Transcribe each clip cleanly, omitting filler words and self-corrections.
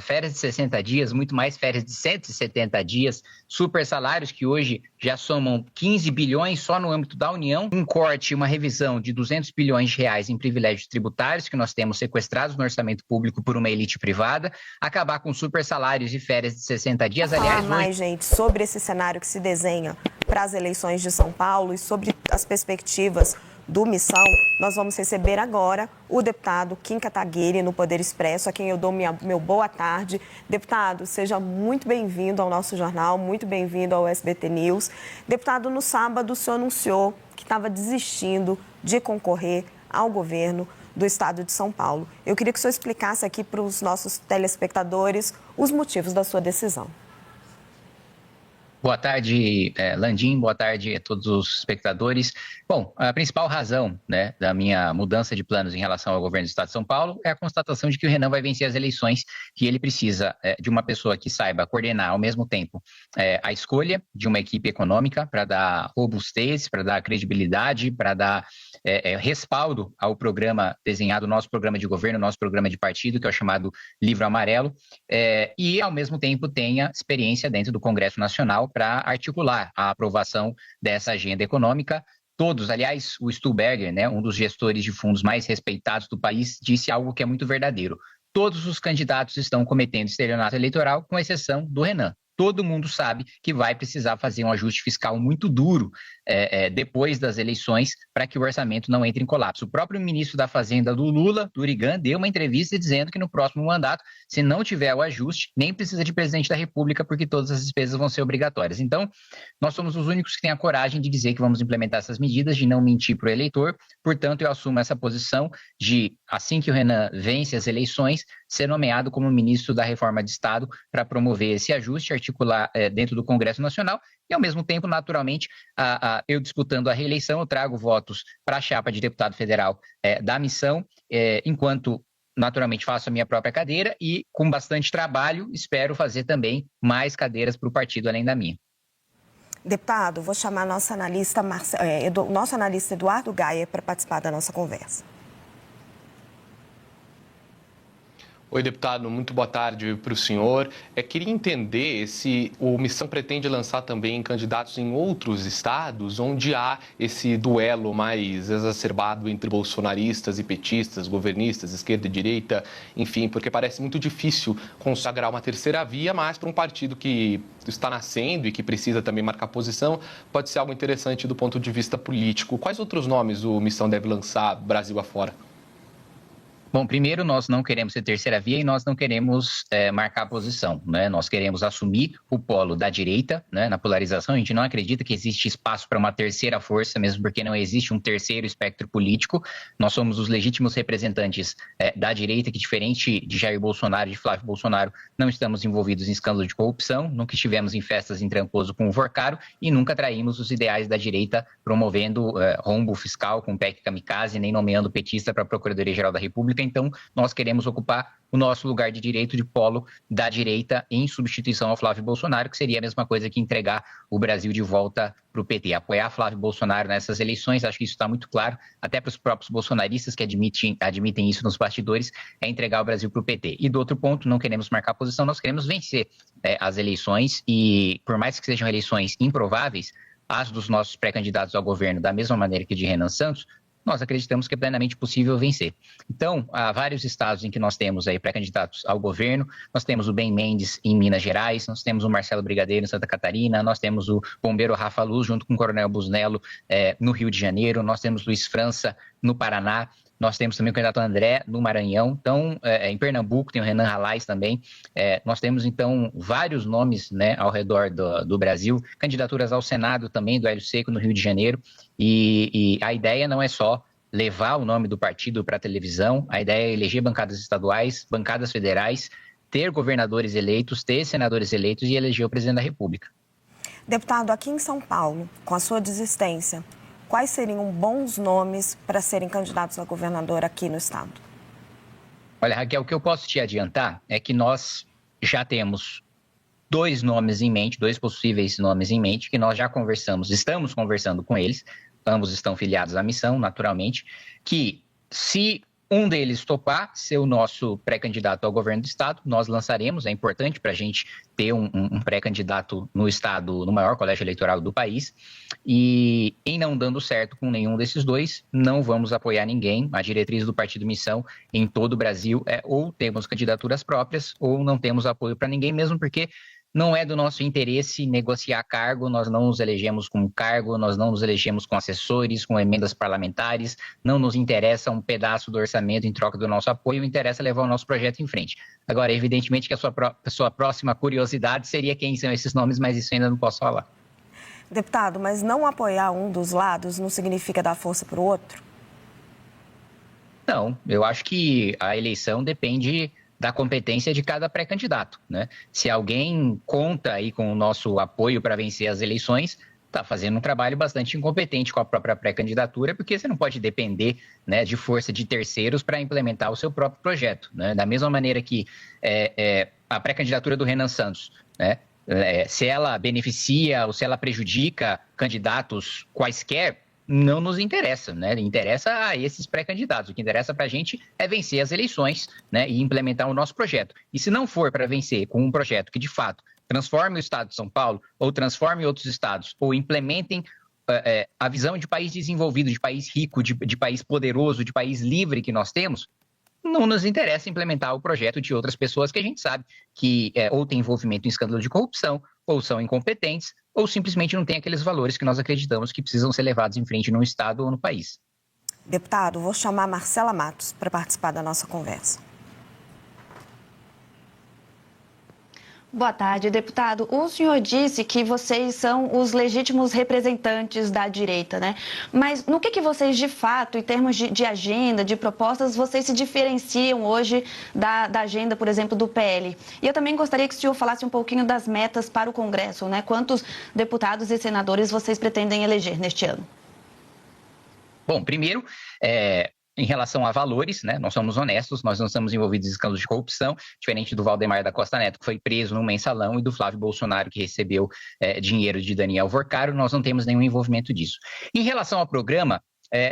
férias de 60 dias, muito mais férias de 170 dias, super salários que hoje já somam 15 bilhões só no âmbito da União, um corte, uma revisão de 200 bilhões de reais em privilégios tributários que nós temos sequestrados no orçamento público por uma elite privada, acabar com super salários e férias de 60 dias. Aliás, mais, gente, sobre esse cenário que se desenha para as eleições de São Paulo e sobre as perspectivas do Missão, nós vamos receber agora o deputado Kim Kataguiri no Poder Expresso, a quem eu dou meu boa tarde. Deputado, seja muito bem-vindo ao nosso jornal, muito bem-vindo ao SBT News. Deputado, no sábado o senhor anunciou que estava desistindo de concorrer ao governo do estado de São Paulo. Eu queria que o senhor explicasse aqui para os nossos telespectadores os motivos da sua decisão. Boa tarde, Landim, boa tarde a todos os espectadores. Bom, a principal razão, né, da minha mudança de planos em relação ao governo do estado de São Paulo é a constatação de que o Renan vai vencer as eleições, que ele precisa de uma pessoa que saiba coordenar ao mesmo tempo a escolha de uma equipe econômica para dar robustez, para dar credibilidade, para dar respaldo ao programa desenhado, nosso programa de governo, nosso programa de partido, que é o chamado Livro Amarelo, e ao mesmo tempo tenha experiência dentro do Congresso Nacional para articular a aprovação dessa agenda econômica. Todos, aliás, o Stuhlberger, né, um dos gestores de fundos mais respeitados do país, disse algo que é muito verdadeiro. Todos os candidatos estão cometendo estelionato eleitoral, com exceção do Renan. Todo mundo sabe que vai precisar fazer um ajuste fiscal muito duro depois das eleições para que o orçamento não entre em colapso. O próprio ministro da Fazenda do Lula, Durigan, deu uma entrevista dizendo que no próximo mandato, se não tiver o ajuste, nem precisa de presidente da República, porque todas as despesas vão ser obrigatórias. Então, nós somos os únicos que têm a coragem de dizer que vamos implementar essas medidas, de não mentir para o eleitor. Portanto, eu assumo essa posição de, assim que o Renan vence as eleições, ser nomeado como ministro da Reforma de Estado para promover esse ajuste, articular dentro do Congresso Nacional e, ao mesmo tempo, naturalmente, eu disputando a reeleição, eu trago votos para a chapa de deputado federal da Missão, enquanto, naturalmente, faço a minha própria cadeira e, com bastante trabalho, espero fazer também mais cadeiras para o partido além da minha. Deputado, vou chamar nosso analista Eduardo Gaia para participar da nossa conversa. Oi, deputado, muito boa tarde para o senhor. Queria entender se o Missão pretende lançar também candidatos em outros estados onde há esse duelo mais exacerbado entre bolsonaristas e petistas, governistas, esquerda e direita, enfim, porque parece muito difícil consagrar uma terceira via, mas para um partido que está nascendo e que precisa também marcar posição, pode ser algo interessante do ponto de vista político. Quais outros nomes o Missão deve lançar Brasil afora? Bom, primeiro, nós não queremos ser terceira via e nós não queremos marcar posição, né? Nós queremos assumir o polo da direita, né? Na polarização. A gente não acredita que existe espaço para uma terceira força, mesmo porque não existe um terceiro espectro político. Nós somos os legítimos representantes da direita, que, diferente de Jair Bolsonaro e de Flávio Bolsonaro, não estamos envolvidos em escândalo de corrupção, nunca estivemos em festas em Trancoso com o Vorcaro e nunca traímos os ideais da direita promovendo rombo fiscal com PEC kamikaze, nem nomeando petista para a Procuradoria-Geral da República. Então, nós queremos ocupar o nosso lugar de direito de polo da direita em substituição ao Flávio Bolsonaro, que seria a mesma coisa que entregar o Brasil de volta para o PT. Apoiar Flávio Bolsonaro nessas eleições, acho que isso está muito claro, até para os próprios bolsonaristas que admitem isso nos bastidores, é entregar o Brasil para o PT. E do outro ponto, não queremos marcar posição, nós queremos vencer as eleições e, por mais que sejam eleições improváveis, as dos nossos pré-candidatos ao governo, da mesma maneira que o de Renan Santos, nós acreditamos que é plenamente possível vencer. Então, há vários estados em que nós temos aí pré-candidatos ao governo, nós temos o Ben Mendes em Minas Gerais, nós temos o Marcelo Brigadeiro em Santa Catarina, nós temos o bombeiro Rafa Luz junto com o Coronel Busnello no Rio de Janeiro, nós temos Luiz França no Paraná, nós temos também o candidato André no Maranhão, então em Pernambuco tem o Renan Ralais também, nós temos então vários nomes, né, ao redor do Brasil, candidaturas ao Senado também do Hélio Seco no Rio de Janeiro, e a ideia não é só levar o nome do partido para a televisão, a ideia é eleger bancadas estaduais, bancadas federais, ter governadores eleitos, ter senadores eleitos e eleger o presidente da República. Deputado, aqui em São Paulo, com a sua desistência, quais seriam bons nomes para serem candidatos a governador aqui no estado? Olha, Raquel, o que eu posso te adiantar é que nós já temos dois nomes em mente, dois possíveis nomes em mente, que nós já estamos conversando com eles, ambos estão filiados à Missão, naturalmente, que se um deles topar ser o nosso pré-candidato ao governo do Estado, nós lançaremos, é importante para a gente ter um pré-candidato no Estado, no maior colégio eleitoral do país, e em não dando certo com nenhum desses dois, não vamos apoiar ninguém. A diretriz do Partido Missão em todo o Brasil é ou temos candidaturas próprias ou não temos apoio para ninguém, mesmo porque não é do nosso interesse negociar cargo, nós não nos elegemos com cargo, nós não nos elegemos com assessores, com emendas parlamentares, não nos interessa um pedaço do orçamento em troca do nosso apoio, interessa levar o nosso projeto em frente. Agora, evidentemente que a sua próxima curiosidade seria quem são esses nomes, mas isso ainda não posso falar. Deputado, mas não apoiar um dos lados não significa dar força para o outro? Não, eu acho que a eleição depende da competência de cada pré-candidato, né? Se alguém conta aí com o nosso apoio para vencer as eleições, está fazendo um trabalho bastante incompetente com a própria pré-candidatura, porque você não pode depender, né, de força de terceiros para implementar o seu próprio projeto, né? Da mesma maneira que a pré-candidatura do Renan Santos, né? Se ela beneficia ou se ela prejudica candidatos quaisquer, não nos interessa, né? Interessa a esses pré-candidatos. O que interessa para a gente é vencer as eleições, né, e implementar o nosso projeto. E se não for para vencer com um projeto que, de fato, transforme o Estado de São Paulo ou transforme outros estados ou implementem a visão de país desenvolvido, de país rico, de país poderoso, de país livre que nós temos, não nos interessa implementar o projeto de outras pessoas que a gente sabe que ou tem envolvimento em escândalo de corrupção, ou são incompetentes, ou simplesmente não têm aqueles valores que nós acreditamos que precisam ser levados em frente no Estado ou no país. Deputado, vou chamar Marcela Matos para participar da nossa conversa. Boa tarde, deputado. O senhor disse que vocês são os legítimos representantes da direita, né? Mas no que vocês, de fato, em termos de agenda, de propostas, vocês se diferenciam hoje da agenda, por exemplo, do PL? E eu também gostaria que o senhor falasse um pouquinho das metas para o Congresso, né? Quantos deputados e senadores vocês pretendem eleger neste ano? Bom, primeiro, em relação a valores, né, nós somos honestos, nós não estamos envolvidos em escândalos de corrupção, diferente do Valdemar da Costa Neto, que foi preso no mensalão, e do Flávio Bolsonaro, que recebeu dinheiro de Daniel Vorcaro, nós não temos nenhum envolvimento disso. Em relação ao programa,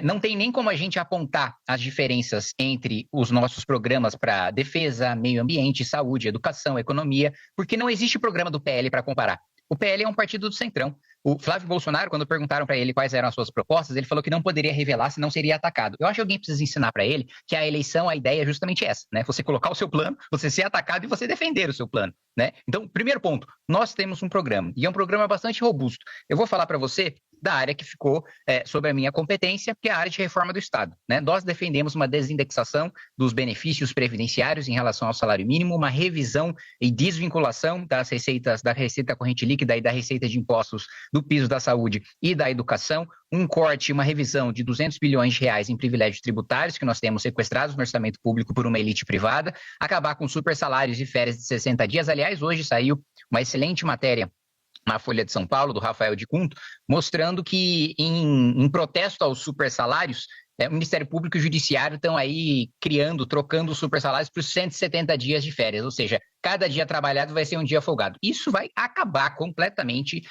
não tem nem como a gente apontar as diferenças entre os nossos programas para defesa, meio ambiente, saúde, educação, economia, porque não existe programa do PL para comparar. O PL é um partido do Centrão. O Flávio Bolsonaro, quando perguntaram para ele quais eram as suas propostas, ele falou que não poderia revelar, senão seria atacado. Eu acho que alguém precisa ensinar para ele que a eleição, a ideia é justamente essa, né? Você colocar o seu plano, você ser atacado e você defender o seu plano, né? Então, primeiro ponto, nós temos um programa, e é um programa bastante robusto. Eu vou falar para você da área que ficou sob a minha competência, que é a área de reforma do Estado, né? Nós defendemos uma desindexação dos benefícios previdenciários em relação ao salário mínimo, uma revisão e desvinculação das receitas, da receita corrente líquida e da receita de impostos do piso da saúde e da educação, um corte, uma revisão de 200 bilhões de reais em privilégios tributários que nós temos sequestrados no orçamento público por uma elite privada, acabar com super salários e férias de 60 dias. Aliás, hoje saiu uma excelente matéria na Folha de São Paulo, do Rafael de Cunto, mostrando que em protesto aos super salários, o Ministério Público e o Judiciário estão aí trocando os super salários por 170 dias de férias, ou seja, cada dia trabalhado vai ser um dia folgado. Isso vai acabar completamente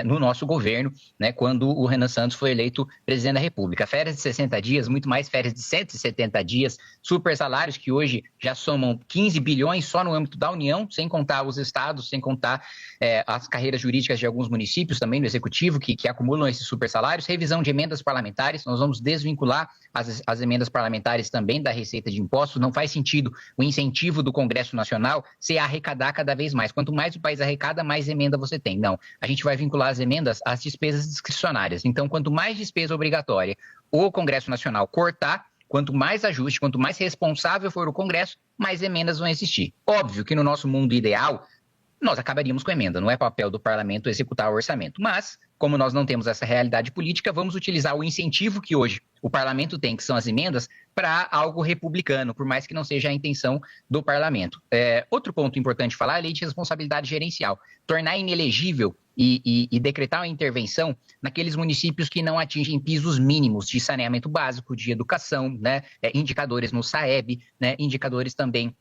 no nosso governo, né, quando o Renan Santos foi eleito presidente da República. Férias de 60 dias, muito mais férias de 170 dias, super salários que hoje já somam 15 bilhões só no âmbito da União, sem contar os estados, sem contar as carreiras jurídicas de alguns municípios também no Executivo, que acumulam esses super salários. Revisão de emendas parlamentares, nós vamos desvincular as emendas parlamentares também da receita de impostos. Não faz sentido o incentivo do Congresso Nacional ser arrecadar cada vez mais. Quanto mais o país arrecada, mais emenda você tem. Não, a gente vai vincular as emendas às despesas discricionárias. Então, quanto mais despesa obrigatória o Congresso Nacional cortar, quanto mais ajuste, quanto mais responsável for o Congresso, mais emendas vão existir. Óbvio que no nosso mundo ideal, nós acabaríamos com emenda, não é papel do parlamento executar o orçamento. Mas, como nós não temos essa realidade política, vamos utilizar o incentivo que hoje o parlamento tem, que são as emendas, para algo republicano, por mais que não seja a intenção do parlamento. Outro ponto importante falar é a lei de responsabilidade gerencial. Tornar inelegível e decretar uma intervenção naqueles municípios que não atingem pisos mínimos de saneamento básico, de educação, né? Indicadores no SAEB, né? Indicadores também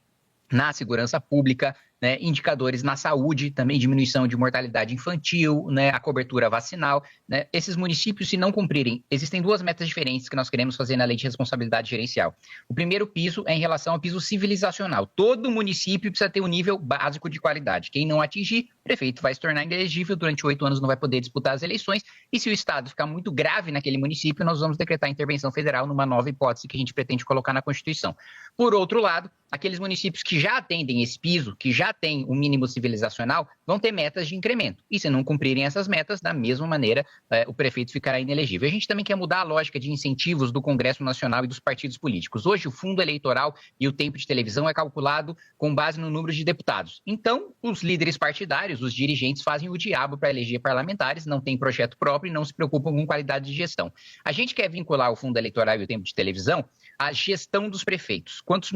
na segurança pública, né, indicadores na saúde, também diminuição de mortalidade infantil, né, a cobertura vacinal. Né, esses municípios, se não cumprirem, existem duas metas diferentes que nós queremos fazer na Lei de Responsabilidade Gerencial. O primeiro piso é em relação ao piso civilizacional. Todo município precisa ter um nível básico de qualidade. Quem não atingir, o prefeito vai se tornar inelegível, durante 8 anos não vai poder disputar as eleições, e se o Estado ficar muito grave naquele município, nós vamos decretar intervenção federal numa nova hipótese que a gente pretende colocar na Constituição. Por outro lado, aqueles municípios que já atendem esse piso, que já têm um mínimo civilizacional, vão ter metas de incremento. E se não cumprirem essas metas, da mesma maneira, o prefeito ficará inelegível. A gente também quer mudar a lógica de incentivos do Congresso Nacional e dos partidos políticos. Hoje, o fundo eleitoral e o tempo de televisão é calculado com base no número de deputados. Então, os líderes partidários, os dirigentes, fazem o diabo para eleger parlamentares, não têm projeto próprio e não se preocupam com qualidade de gestão. A gente quer vincular o fundo eleitoral e o tempo de televisão à gestão dos prefeitos. Quanto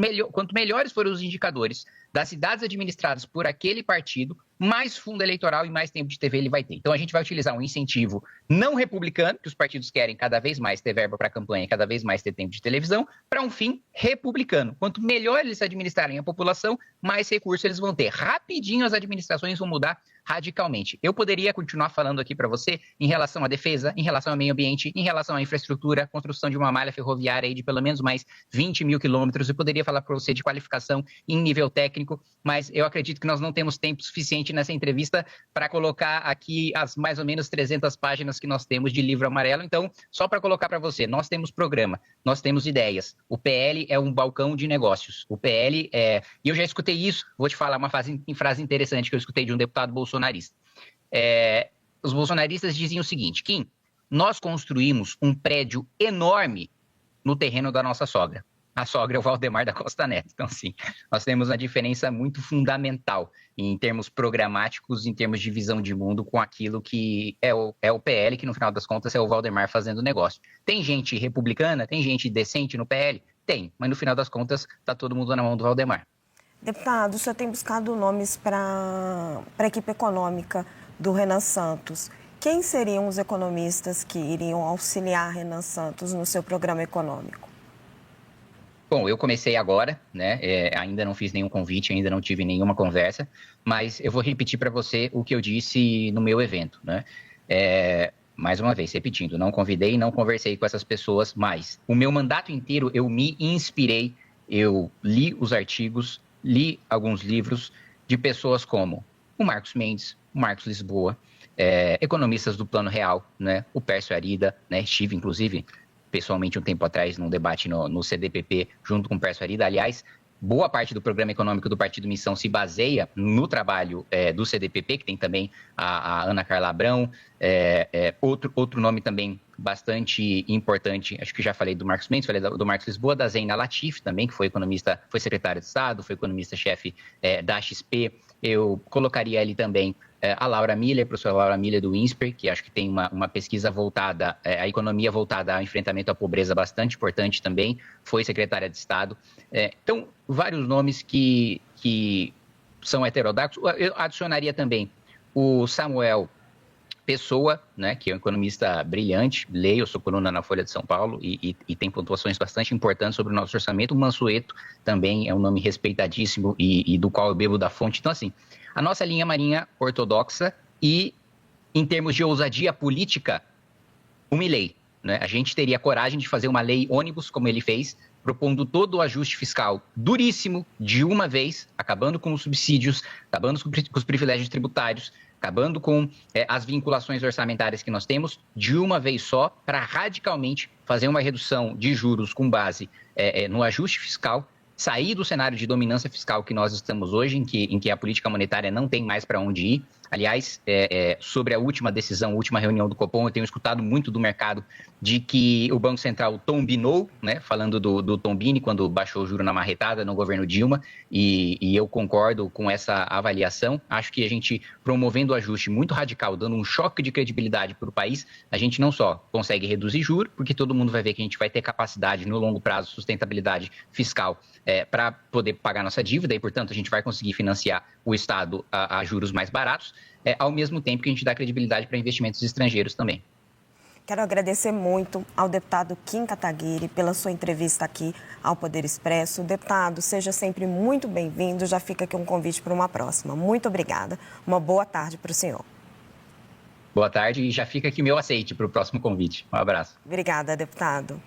melhores forem os indicadores das cidades administradas por aquele partido, mais fundo eleitoral e mais tempo de TV ele vai ter. Então a gente vai utilizar um incentivo não republicano, que os partidos querem cada vez mais ter verba para campanha, cada vez mais ter tempo de televisão, para um fim republicano. Quanto melhor eles administrarem a população, mais recursos eles vão ter. Rapidinho as administrações vão mudar radicalmente. Eu poderia continuar falando aqui para você em relação à defesa, em relação ao meio ambiente, em relação à infraestrutura, construção de uma malha ferroviária aí de pelo menos mais 20 mil quilômetros. Eu poderia falar para você de qualificação em nível técnico, mas eu acredito que nós não temos tempo suficiente nessa entrevista para colocar aqui as mais ou menos 300 páginas que nós temos de livro amarelo. Então, só para colocar para você, nós temos programa, nós temos ideias. O PL é um balcão de negócios. O PL é... E eu já escutei isso, vou te falar uma frase interessante que eu escutei de um deputado bolsonarista. Os bolsonaristas dizem o seguinte: Kim, nós construímos um prédio enorme no terreno da nossa sogra. A sogra é o Valdemar da Costa Neto. Então, sim, nós temos uma diferença muito fundamental em termos programáticos, em termos de visão de mundo, com aquilo que é o PL, que no final das contas é o Valdemar fazendo negócio. Tem gente republicana, tem gente decente no PL? Tem, mas no final das contas está todo mundo na mão do Valdemar. Deputado, o senhor tem buscado nomes para a equipe econômica do Renan Santos. Quem seriam os economistas que iriam auxiliar Renan Santos no seu programa econômico? Bom, eu comecei agora, né? Ainda não fiz nenhum convite, ainda não tive nenhuma conversa, mas eu vou repetir para você o que eu disse no meu evento, né? Mais uma vez, repetindo, não convidei, não conversei com essas pessoas, mas o meu mandato inteiro eu me inspirei, eu li os artigos, li alguns livros de pessoas como o Marcos Mendes, o Marcos Lisboa, economistas do Plano Real, né? O Pércio Arida, né? Estive, inclusive, pessoalmente um tempo atrás num debate no CDPP junto com o Pércio Arida. Aliás, boa parte do programa econômico do Partido Missão se baseia no trabalho do CDPP, que tem também a Ana Carla Abrão, outro nome também bastante importante, acho que já falei do Marcos Mendes, falei do Marcos Lisboa, da Zeina Latif também, que foi economista, foi secretária de Estado, foi economista-chefe da XP. Eu colocaria ali também a Laura Miller, a professora Laura Miller do INSPER, que acho que tem uma pesquisa voltada, a economia voltada ao enfrentamento à pobreza bastante importante também, foi secretária de Estado. Então, vários nomes que são heterodoxos. Eu adicionaria também o Samuel Pessoa, né, que é um economista brilhante, leio sua coluna na Folha de São Paulo e tem pontuações bastante importantes sobre o nosso orçamento. O Mansueto também é um nome respeitadíssimo e do qual eu bebo da fonte. Então, assim, a nossa linha marinha ortodoxa e, em termos de ousadia política, o Milei, né? A gente teria coragem de fazer uma lei ônibus, como ele fez, propondo todo o ajuste fiscal duríssimo, de uma vez, acabando com os subsídios, acabando com os privilégios tributários, acabando com as vinculações orçamentárias que nós temos, de uma vez só, para radicalmente fazer uma redução de juros com base no ajuste fiscal, sair do cenário de dominância fiscal que nós estamos hoje, em que a política monetária não tem mais para onde ir. Aliás, sobre a última decisão, a última reunião do Copom, eu tenho escutado muito do mercado de que o Banco Central tombinou, né, falando do Tombini, quando baixou o juro na marretada no governo Dilma, e eu concordo com essa avaliação. Acho que a gente, promovendo o ajuste muito radical, dando um choque de credibilidade para o país, a gente não só consegue reduzir juros, porque todo mundo vai ver que a gente vai ter capacidade no longo prazo, sustentabilidade fiscal, para poder pagar nossa dívida, e, portanto, a gente vai conseguir financiar o Estado a juros mais baratos, ao mesmo tempo que a gente dá credibilidade para investimentos estrangeiros também. Quero agradecer muito ao deputado Kim Kataguiri pela sua entrevista aqui ao Poder Expresso. Deputado, seja sempre muito bem-vindo. Já fica aqui um convite para uma próxima. Muito obrigada. Uma boa tarde para o senhor. Boa tarde e já fica aqui meu aceite para o próximo convite. Um abraço. Obrigada, deputado.